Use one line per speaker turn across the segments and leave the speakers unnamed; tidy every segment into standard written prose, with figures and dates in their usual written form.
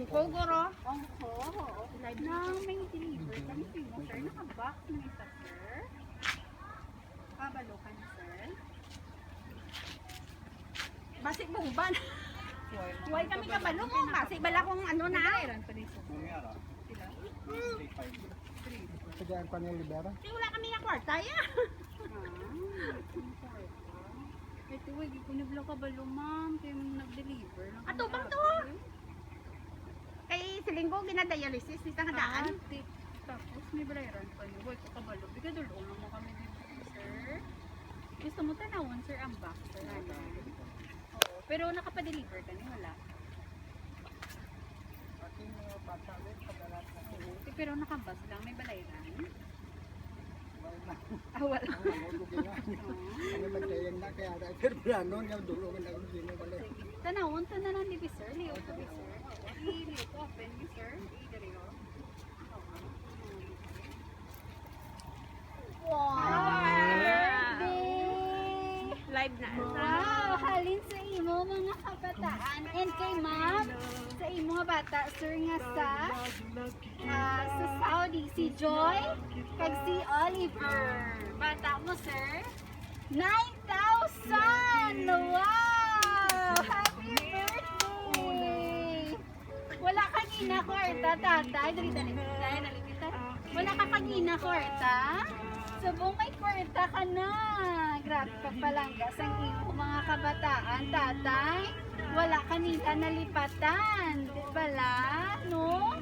Ongko, guro.
Ongko, oo. Nang may deliver kami mo, sir. Naka-box na isa, sir. Kabalo ka na, sir.
Basik mo ban. Huwag kami kabalo mo. Basik bala kung ano na.
Kajaan pa niya libera?
Kasi wala kami na kwarta ya.
Ito, wag ko nablo kabalo, ma'am. Kaya nag-deliver.
Ato bang to? Kay silinggo ginadialysis ni sa daan.
Tapos may bayaran pa niyo. Huwag ko kabalo. Bigadulong lang mo kami dito, sir. Gusto mo tanawon, sir, ang box, sir. Oo. Pero nakapadeliver ka niyo, wala. Pero nakabas lang, may balayran. Ah, wala.
Kami magkayang na kaya ada Fernando nga dulungan ako sino pala.
Tanawon, tananan ni sir. Liyo ko, sir. Liyo ko, open ni sir. Idari ko.
Live na.
Wow! Halin sa imo mga kabataan. And kay ma'am, sa imo nga bata, sir nga sa Saudi, si Joy, kag si Oliver. Bata mo, sir? 9,000! Wow! Happy birthday! Wala ka gina kwarta, tatay. Dali, nalipitan. Wala ka kagina kwarta? Subong may kwarta ka na. Grabe ka palangga sa imo mga kabataan, tatay. Wala ka nila nalipatan. Di bala, no?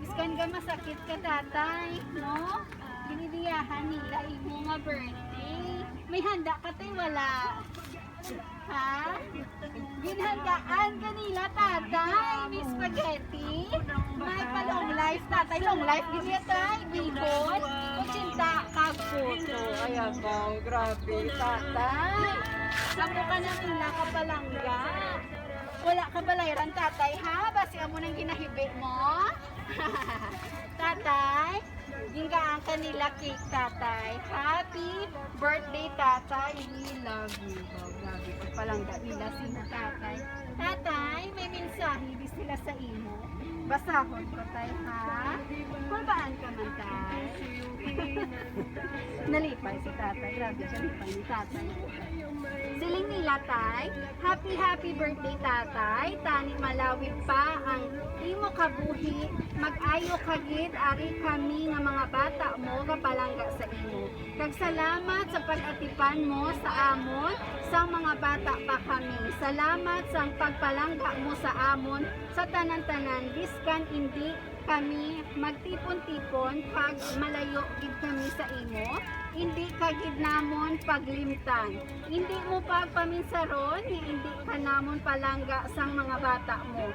Iskan ka masakit ka, tatay, no? Binidiyahan nila imo nga birthday. May handa ka tayo, wala. Ha? Ginhandaan kanila, tatay. May spaghetti. May palong life, tatay. Long life, ganyan, tatay. Bacon. Kutsinta, kagputo. Ayan ba, grabe, tatay. Sabo ka na nila kapalangga. Wala ka balayran, tatay, ha? Basi mo nang ginahibi mo. Tatay, gingaan ka nila cake, tatay. Happy birthday, tatay. We love you. Grabe, pagpalangga nila sina tatay. Tatay, may mensahe di sila sa imo. Basahon ko, tay, ha? Kulbaan ka man, tay. Nalipay si tatay. Grabe siya, lipay ni tatay. Siling nila, tay. Happy birthday, tatay. Tani malawig pa ang imo kabuhi. Mag-ayo kagid ari kami nga mga bata mo kapalangga sa imo. Kag salamat sa pag-atipan mo sa amon sa mga bata pa kami. Salamat sa pagpalangga mo sa amon sa tanan-tanan. Biskan hindi kami magtipon-tipon pag malayo gid kami sa imo. Hindi kagid namon paglimtan. Hindi mo pagpaminsaron, hindi ka namon palangga sang mga bata mo.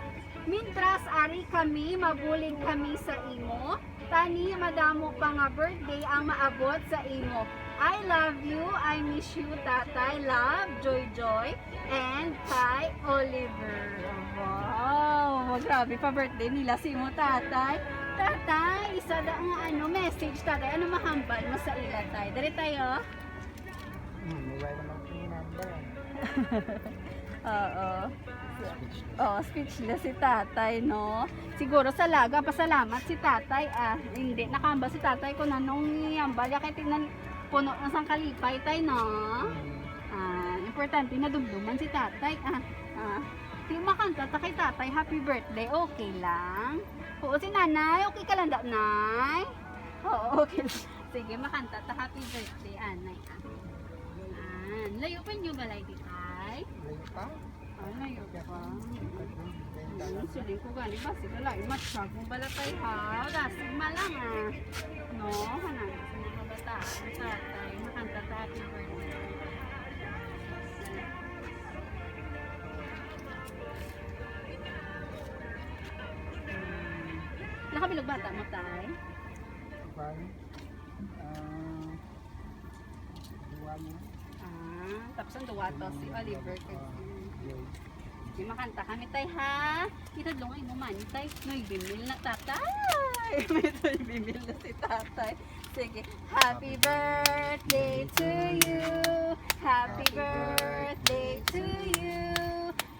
Mintras ari kami, mabulig kami sa imo, tani madamo pa nga birthday ang maabot sa imo. I love you, I miss you, tatay, love, Joy, and kay Oliver. Wow, grabe pa birthday nila si mo, tatay. Tatay, isa da nga message, tatay, ano mahambal mo sa ila, tay? Dari tayo?
May naman yung number.
Oo. Oh, speechless si tatay, no? Siguro sa laga, pasalamat si tatay. Hindi, nakamba si tatay ko na nung niyambal. Kaya tingnan, puno na sang kalipay, tay, no? Importante na dumduman si tatay. Di makanta ta kay tatay, happy birthday, okay lang? Oo, si nanay, okay ka lang daw, nay? Oo, okay lang. Sige, makanta ta, happy birthday, anay. Layo pa nyo balay di kay?
Layo pa?
Layo pa. Suling ko gani ba? Sige lang, matsyag mo balatay ha. Dasig malang no, hanang sa mga bataan, tatay, makanta ta, happy birthday. Nakabilog bata mo, tay?
Kuan. Duwa niya.
Tapos ang duwato si Oliver. Di makanta kami, tay, ha? Itadlong ay mo man, tay. May bimil na tatay. May bimil na si tatay. Sige. Happy birthday to you. Happy birthday to you.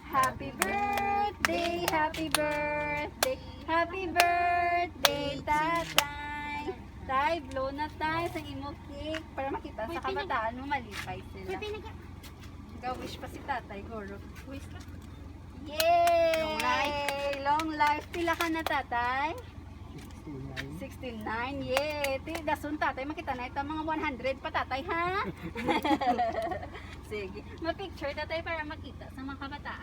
Happy birthday, happy birthday. Happy birthday, tatay. Tay, blow na tayo sa imo cake para makita sa kabataan mo malipay sila. Ikaw wish pa si tatay, Goro. Wish ka? Yay!
Long life.
Long life. Pila ka na, tatay?
69.
69. Yay! Dasun, tatay. Makita na ito mga 100 pa, tatay, ha? Sige. Ma-picture, tatay, para makita sa mga kabataan.